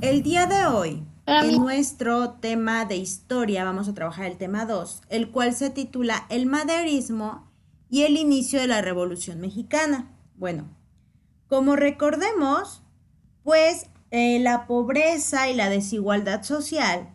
El día de hoy, Para en mí, nuestro tema de historia, vamos a trabajar el tema 2, el cual se titula El maderismo y el inicio de la Revolución Mexicana. Bueno, como recordemos, pues la pobreza y la desigualdad social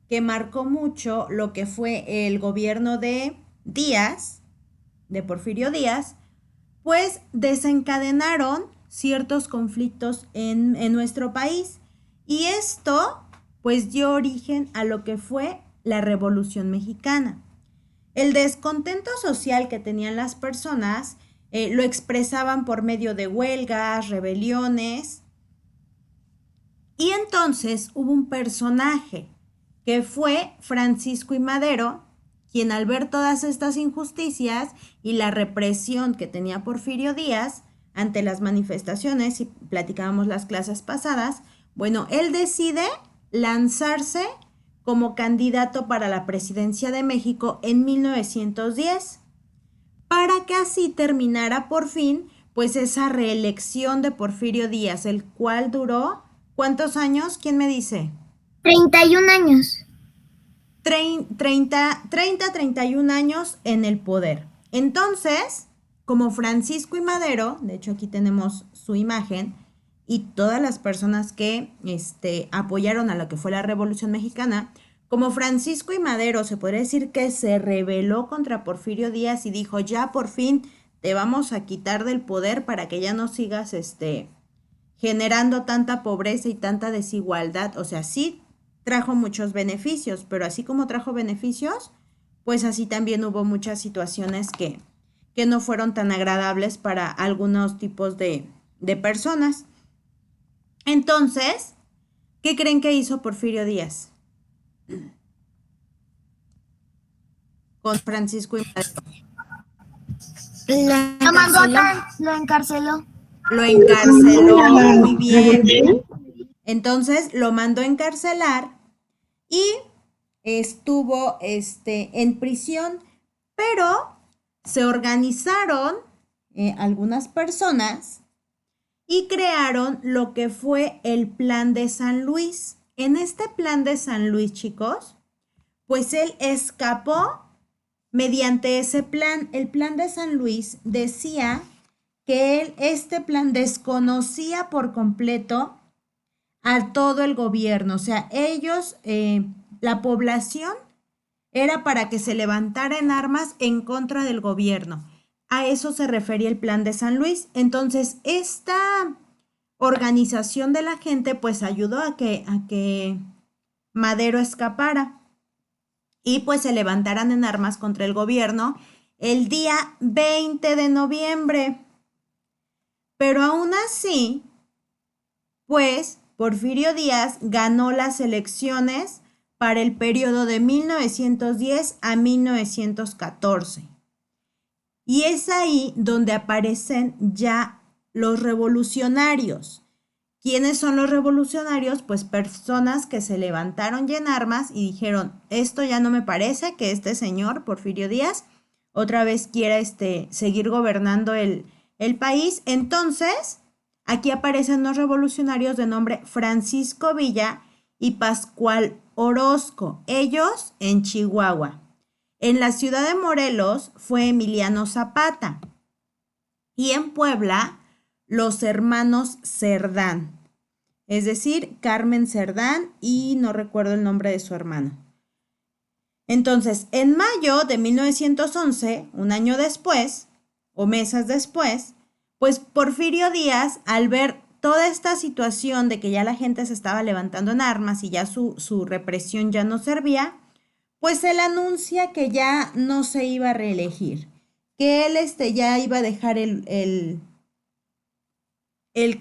que marcó mucho lo que fue el gobierno de Díaz, de Porfirio Díaz, pues desencadenaron ciertos conflictos en nuestro país y esto pues dio origen a lo que fue la Revolución Mexicana. El descontento social que tenían las personas lo expresaban por medio de huelgas, rebeliones, y entonces hubo un personaje que fue Francisco I. Madero, quien al ver todas estas injusticias y la represión que tenía Porfirio Díaz ante las manifestaciones, y platicábamos las clases pasadas, bueno, él decide lanzarse como candidato para la presidencia de México en 1910, para que así terminara por fin pues esa reelección de Porfirio Díaz, el cual duró, ¿cuántos años? ¿Quién me dice? 31 años. 31 años en el poder. Entonces, como Francisco y Madero, de hecho aquí tenemos su imagen, y todas las personas que apoyaron a lo que fue la Revolución Mexicana, como Francisco y Madero se podría decir que se rebeló contra Porfirio Díaz y dijo, ya por fin te vamos a quitar del poder para que ya no sigas generando tanta pobreza y tanta desigualdad. O sea, sí trajo muchos beneficios, pero así como trajo beneficios, pues así también hubo muchas situaciones que no fueron tan agradables para algunos tipos de personas. Entonces, ¿qué creen que hizo Porfirio Díaz con Francisco y Madero? Lo encarceló. Lo encarceló, muy bien. Entonces lo mandó a encarcelar y estuvo en prisión, pero se organizaron algunas personas y crearon lo que fue el Plan de San Luis. En este Plan de San Luis, chicos, pues él escapó mediante ese plan. El Plan de San Luis decía que este plan desconocía por completo a todo el gobierno. O sea, ellos, la población, era para que se levantara en armas en contra del gobierno. A eso se refería el Plan de San Luis. Entonces, esta organización de la gente pues ayudó a que Madero escapara y pues se levantaran en armas contra el gobierno el día 20 de noviembre. Pero aún así, pues Porfirio Díaz ganó las elecciones para el periodo de 1910 a 1914. Y es ahí donde aparecen ya los revolucionarios. ¿Quiénes son los revolucionarios? Pues personas que se levantaron ya en armas y dijeron, esto ya no me parece que este señor, Porfirio Díaz, otra vez quiera seguir gobernando el país. Entonces, aquí aparecen los revolucionarios de nombre Francisco Villa y Pascual Orozco, ellos en Chihuahua. En la ciudad de Morelos fue Emiliano Zapata y en Puebla los hermanos Cerdán, es decir, Carmen Cerdán y no recuerdo el nombre de su hermano. Entonces, en mayo de 1911, un año después, o meses después, pues Porfirio Díaz, al ver toda esta situación de que ya la gente se estaba levantando en armas y ya su represión ya no servía, pues él anuncia que ya no se iba a reelegir, que él ya iba a dejar el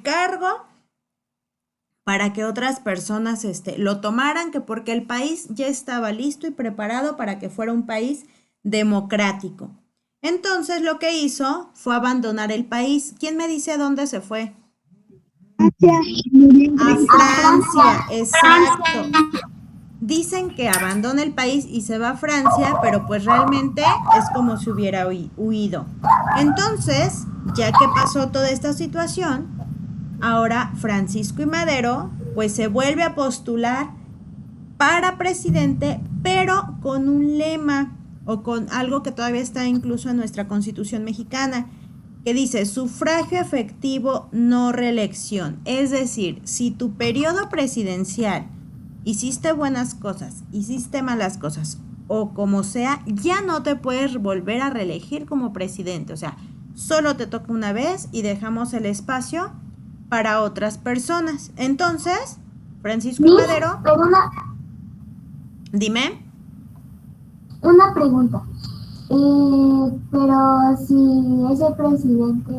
cargo para que otras personas lo tomaran, que porque el país ya estaba listo y preparado para que fuera un país democrático. Entonces lo que hizo fue abandonar el país. ¿Quién me dice a dónde se fue? A Francia, exacto. Dicen que abandona el país y se va a Francia, pero pues realmente es como si hubiera huido. Entonces, ya que pasó toda esta situación, ahora Francisco y Madero pues se vuelve a postular para presidente, pero con un lema o con algo que todavía está incluso en nuestra Constitución mexicana, que dice sufragio efectivo, no reelección. Es decir, si tu periodo presidencial hiciste buenas cosas, hiciste malas cosas, o como sea, ya no te puedes volver a reelegir como presidente. O sea, solo te toca una vez y dejamos el espacio para otras personas. Entonces, Francisco Miss, Madero, pero dime. una pregunta. Pero si ese presidente,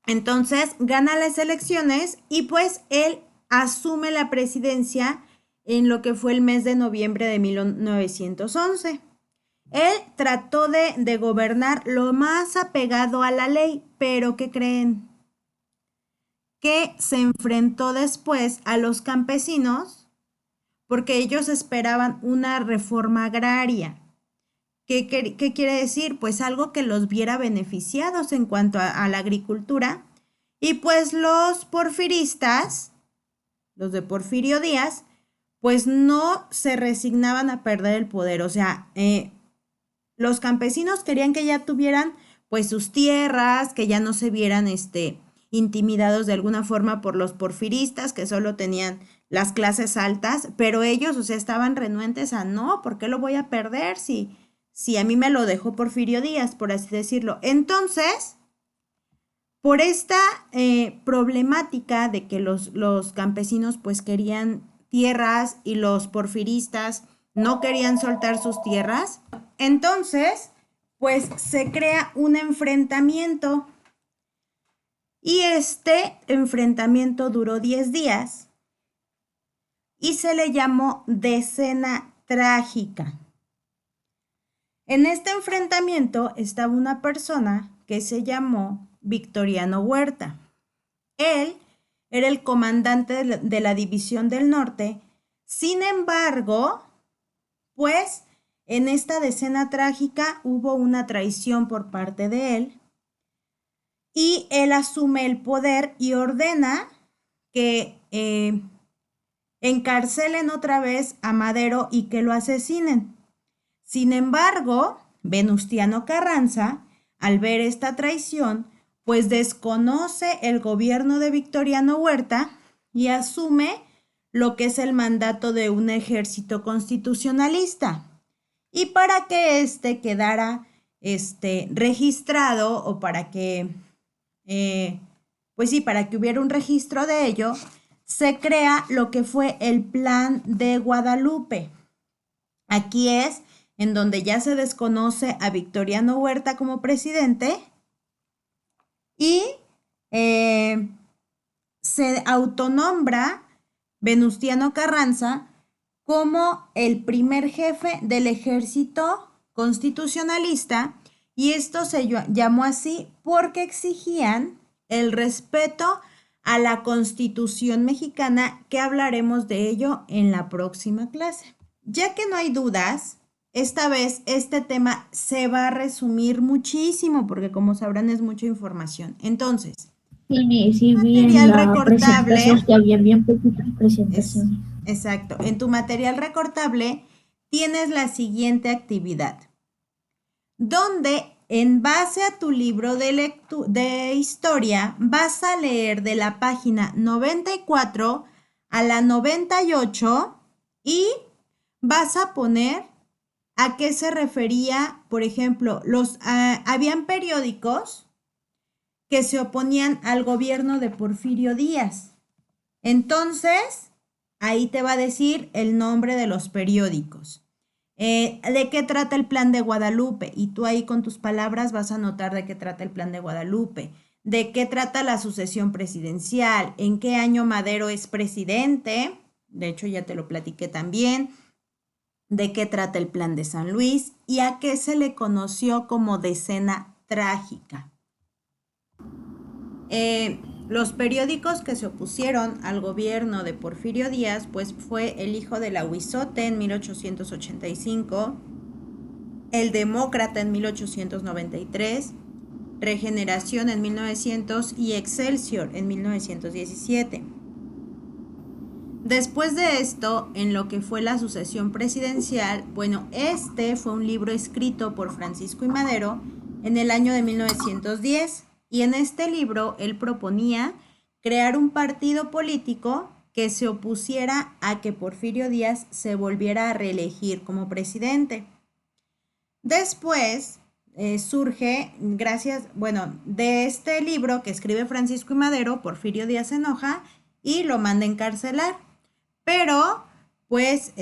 Entonces gana las elecciones y pues él asume la presidencia en lo que fue el mes de noviembre de 1911. Él trató de gobernar lo más apegado a la ley, pero ¿qué creen? Que se enfrentó después a los campesinos porque ellos esperaban una reforma agraria. ¿Qué quiere decir? Pues algo que los viera beneficiados en cuanto a la agricultura. Y pues los porfiristas, los de Porfirio Díaz, pues no se resignaban a perder el poder. O sea, los campesinos querían que ya tuvieran pues sus tierras, que ya no se vieran intimidados de alguna forma por los porfiristas, que solo tenían las clases altas, pero ellos, o sea, estaban renuentes a no, ¿por qué lo voy a perder si a mí me lo dejó Porfirio Díaz, por así decirlo? Entonces, por esta problemática de que los campesinos pues querían tierras y los porfiristas no querían soltar sus tierras, entonces pues se crea un enfrentamiento y este enfrentamiento duró 10 días y se le llamó Decena Trágica. En este enfrentamiento estaba una persona que se llamó Victoriano Huerta. Él era el comandante de la División del Norte. Sin embargo, pues en esta decena trágica hubo una traición por parte de él y él asume el poder y ordena que encarcelen otra vez a Madero y que lo asesinen. Sin embargo, Venustiano Carranza, al ver esta traición, pues desconoce el gobierno de Victoriano Huerta y asume lo que es el mandato de un ejército constitucionalista. Y para que quedara registrado o para que, pues sí, para que hubiera un registro de ello, se crea lo que fue el Plan de Guadalupe. Aquí es en donde ya se desconoce a Victoriano Huerta como presidente y se autonombra Venustiano Carranza como el primer jefe del ejército constitucionalista y esto se llamó así porque exigían el respeto a la Constitución mexicana, que hablaremos de ello en la próxima clase. Ya que no hay dudas, esta vez este tema se va a resumir muchísimo porque como sabrán es mucha información. Entonces, Sí, vi en material la recortable, presentación que había bien poquitas presentaciones. exacto, en tu material recortable tienes la siguiente actividad, donde en base a tu libro de historia vas a leer de la página 94 a la 98 y vas a poner a qué se refería, por ejemplo, habían periódicos que se oponían al gobierno de Porfirio Díaz. Entonces, ahí te va a decir el nombre de los periódicos. ¿De qué trata el Plan de Guadalupe? Y tú ahí con tus palabras vas a anotar de qué trata el Plan de Guadalupe. ¿De qué trata la sucesión presidencial? ¿En qué año Madero es presidente? De hecho, ya te lo platiqué también. ¿De qué trata el Plan de San Luis? ¿Y a qué se le conoció como decena trágica? Los periódicos que se opusieron al gobierno de Porfirio Díaz, pues fue El Hijo del Ahuizote en 1885, El Demócrata en 1893, Regeneración en 1900 y Excelsior en 1917. Después de esto, en lo que fue la sucesión presidencial, bueno, este fue un libro escrito por Francisco I. Madero en el año de 1910 y en este libro él proponía crear un partido político que se opusiera a que Porfirio Díaz se volviera a reelegir como presidente. Después surge, gracias, bueno, de este libro que escribe Francisco I. Madero, Porfirio Díaz se enoja y lo manda a encarcelar. Pero, pues,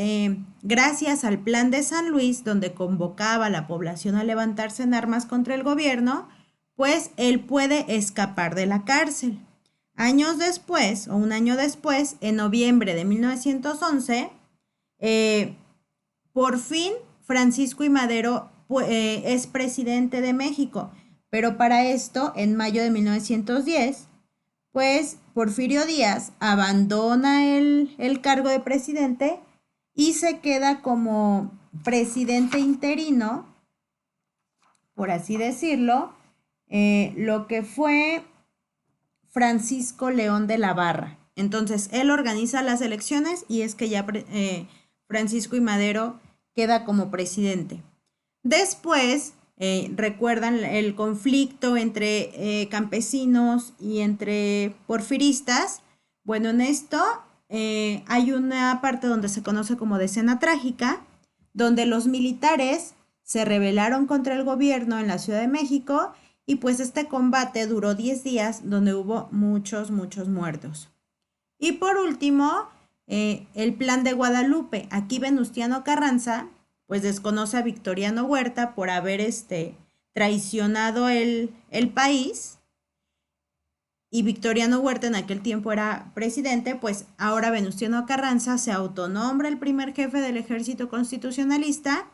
gracias al Plan de San Luis, donde convocaba a la población a levantarse en armas contra el gobierno, pues él puede escapar de la cárcel. Años después, o un año después, en noviembre de 1911, por fin Francisco I. Madero es presidente de México, pero para esto, en mayo de 1910, pues Porfirio Díaz abandona el cargo de presidente y se queda como presidente interino, por así decirlo, lo que fue Francisco León de la Barra. Entonces, él organiza las elecciones y es que ya Francisco I. Madero queda como presidente. Después, recuerdan el conflicto entre campesinos y entre porfiristas. Bueno, en esto hay una parte donde se conoce como Decena Trágica, donde los militares se rebelaron contra el gobierno en la Ciudad de México y pues este combate duró 10 días donde hubo muchos muertos. Y por último, el Plan de Guadalupe. Aquí Venustiano Carranza pues desconoce a Victoriano Huerta por haber traicionado el país. Y Victoriano Huerta en aquel tiempo era presidente, pues ahora Venustiano Carranza se autonombra el primer jefe del ejército constitucionalista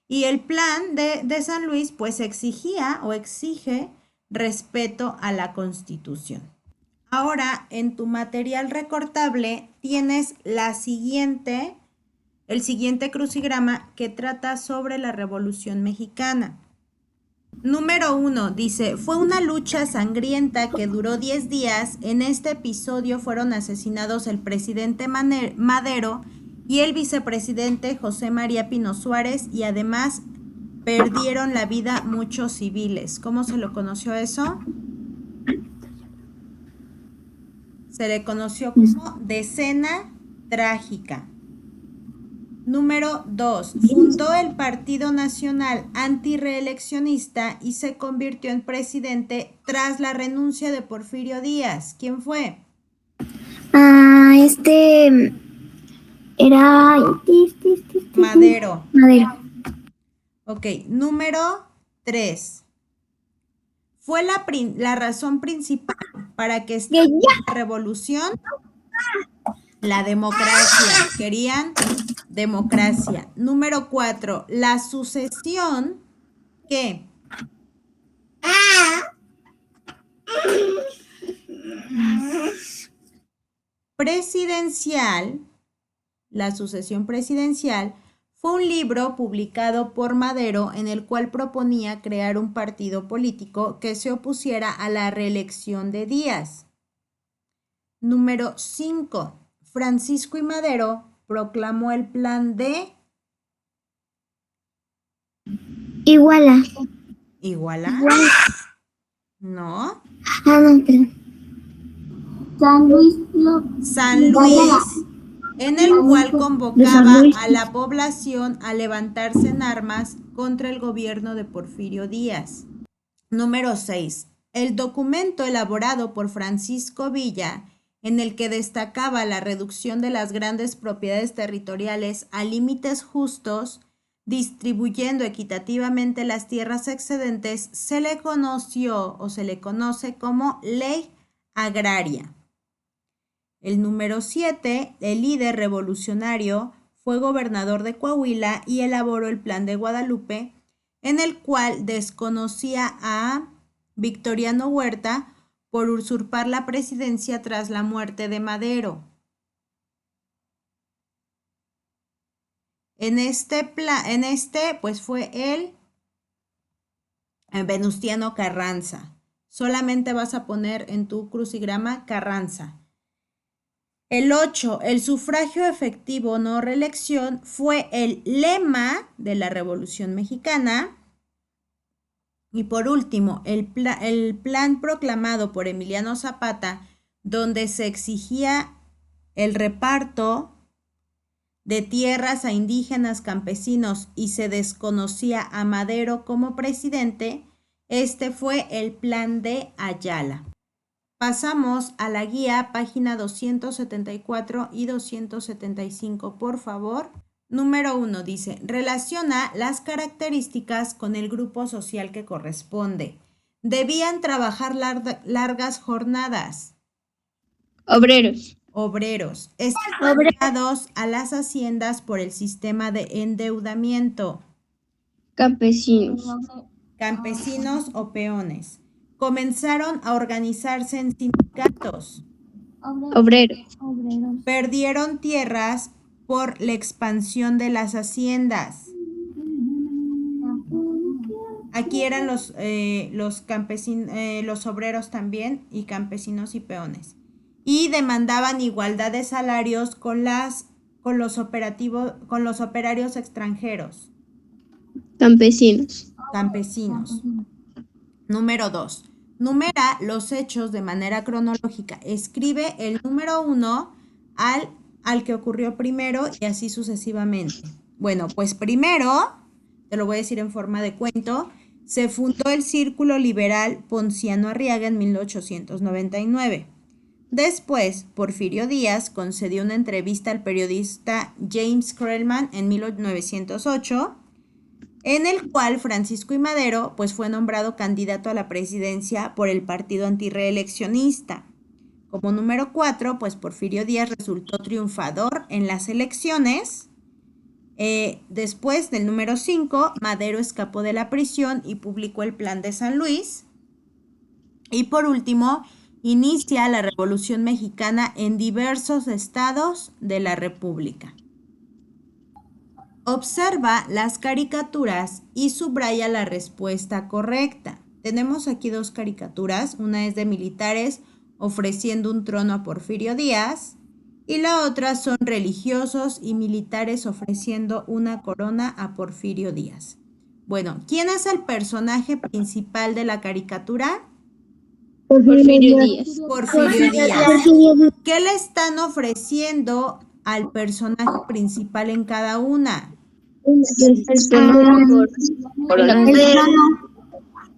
y el plan de San Luis pues exigía o exige respeto a la Constitución. Ahora en tu material recortable tienes el siguiente crucigrama que trata sobre la Revolución Mexicana. Número 1 dice, fue una lucha sangrienta que duró 10 días. En este episodio fueron asesinados el presidente Madero y el vicepresidente José María Pino Suárez y además perdieron la vida muchos civiles. ¿Cómo se lo conoció eso? Se le conoció como Decena Trágica. Número 2. Fundó el Partido Nacional Antireeleccionista y se convirtió en presidente tras la renuncia de Porfirio Díaz. ¿Quién fue? Era Madero. Madero. Ok, número 3. Fue la razón principal para que estallara la revolución, la democracia. Querían democracia. Número 4. La sucesión que presidencial, la sucesión presidencial, fue un libro publicado por Madero en el cual proponía crear un partido político que se opusiera a la reelección de Díaz. Número 5. Francisco I. Madero proclamó el plan de Iguala. ¿Iguala? No. No, San Luis. San Luis, en el cual convocaba a la población a levantarse en armas contra el gobierno de Porfirio Díaz. Número 6. El documento elaborado por Francisco Villa, en el que destacaba la reducción de las grandes propiedades territoriales a límites justos, distribuyendo equitativamente las tierras excedentes, se le conoció o se le conoce como Ley Agraria. El número 7, el líder revolucionario, fue gobernador de Coahuila y elaboró el Plan de Guadalupe, en el cual desconocía a Victoriano Huerta por usurpar la presidencia tras la muerte de Madero. En este pues fue el Venustiano Carranza. Solamente vas a poner en tu crucigrama Carranza. El 8, el sufragio efectivo, no reelección, fue el lema de la Revolución Mexicana. Y por último, el plan proclamado por Emiliano Zapata, donde se exigía el reparto de tierras a indígenas, campesinos y se desconocía a Madero como presidente, este fue el Plan de Ayala. Pasamos a la guía, página 274 y 275, por favor. Número 1 dice, relaciona las características con el grupo social que corresponde. Debían trabajar largas jornadas. Obreros. Obreros. Están ligados a las haciendas por el sistema de endeudamiento. Campesinos. Campesinos o peones. Comenzaron a organizarse en sindicatos. Obreros. Perdieron tierras por la expansión de las haciendas. Aquí eran los campesinos, los obreros también, y campesinos y peones. Y demandaban igualdad de salarios con los operarios extranjeros. Campesinos. Campesinos. Número 2. Numera los hechos de manera cronológica. Escribe el número 1 al que ocurrió primero y así sucesivamente. Bueno, pues primero, te lo voy a decir en forma de cuento, se fundó el Círculo Liberal Ponciano Arriaga en 1899. Después, Porfirio Díaz concedió una entrevista al periodista James Krellman en 1908, en el cual Francisco I. Madero pues, fue nombrado candidato a la presidencia por el partido antirreeleccionista. Como número 4, pues Porfirio Díaz resultó triunfador en las elecciones. Después del número 5, Madero escapó de la prisión y publicó el Plan de San Luis. Y por último, inicia la Revolución Mexicana en diversos estados de la República. Observa las caricaturas y subraya la respuesta correcta. Tenemos aquí dos caricaturas, una es de militares ofreciendo un trono a Porfirio Díaz y la otra son religiosos y militares ofreciendo una corona a Porfirio Díaz. Bueno, ¿quién es el personaje principal de la caricatura? Porfirio Díaz. Porfirio Díaz. ¿Qué le están ofreciendo al personaje principal en cada una?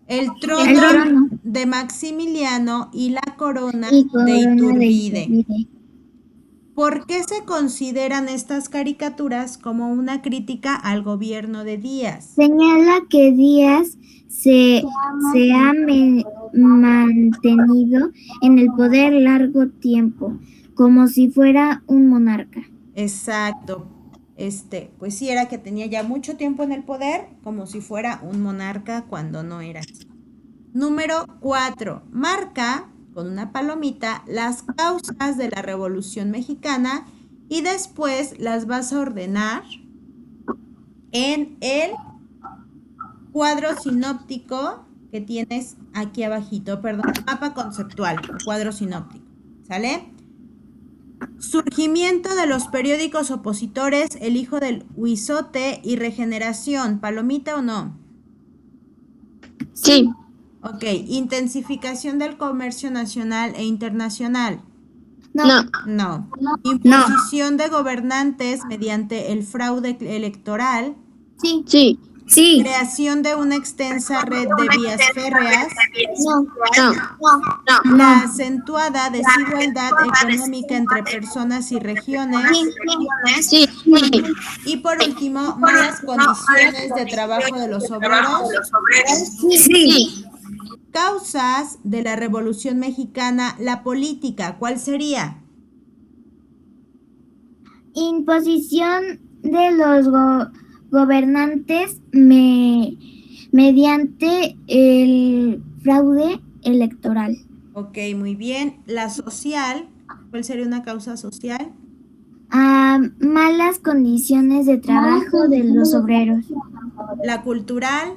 El trono de Maximiliano y la corona de Iturbide. ¿Por qué se consideran estas caricaturas como una crítica al gobierno de Díaz? Señala que Díaz se ha mantenido en el poder largo tiempo, como si fuera un monarca. Exacto. Pues sí, era que tenía ya mucho tiempo en el poder, como si fuera un monarca cuando no era así. Número 4. Marca con una palomita las causas de la Revolución Mexicana y después las vas a ordenar en el cuadro sinóptico que tienes aquí abajito, perdón, mapa conceptual, cuadro sinóptico, ¿sale? Surgimiento de los periódicos opositores, El Hijo del Huizote y Regeneración, ¿palomita o no? Sí. Ok, intensificación del comercio nacional e internacional. No. Imposición de gobernantes mediante el fraude electoral. Sí. Creación de una extensa red de vías férreas. No. La acentuada desigualdad económica entre personas y regiones. Sí. Y por último, malas condiciones de trabajo de los obreros. Sí. Causas de la Revolución Mexicana, la política, ¿cuál sería? Imposición de los gobernantes mediante el fraude electoral. Ok, muy bien. La social, ¿cuál sería una causa social? Malas condiciones de trabajo de los obreros. La cultural.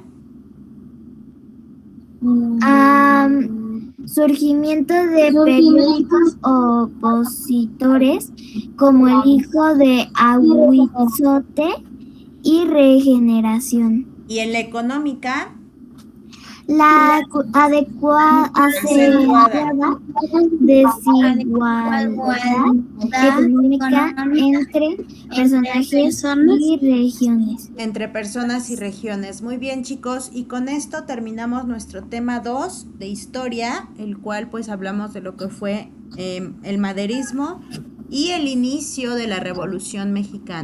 Surgimiento de periódicos opositores como El Hijo de Ahuizote y Regeneración. Y en la económica, La acentuada desigualdad económica entre personajes y regiones. entre personas y regiones. Muy bien, chicos, y con esto terminamos nuestro tema 2 de historia, el cual pues hablamos de lo que fue el maderismo y el inicio de la Revolución Mexicana.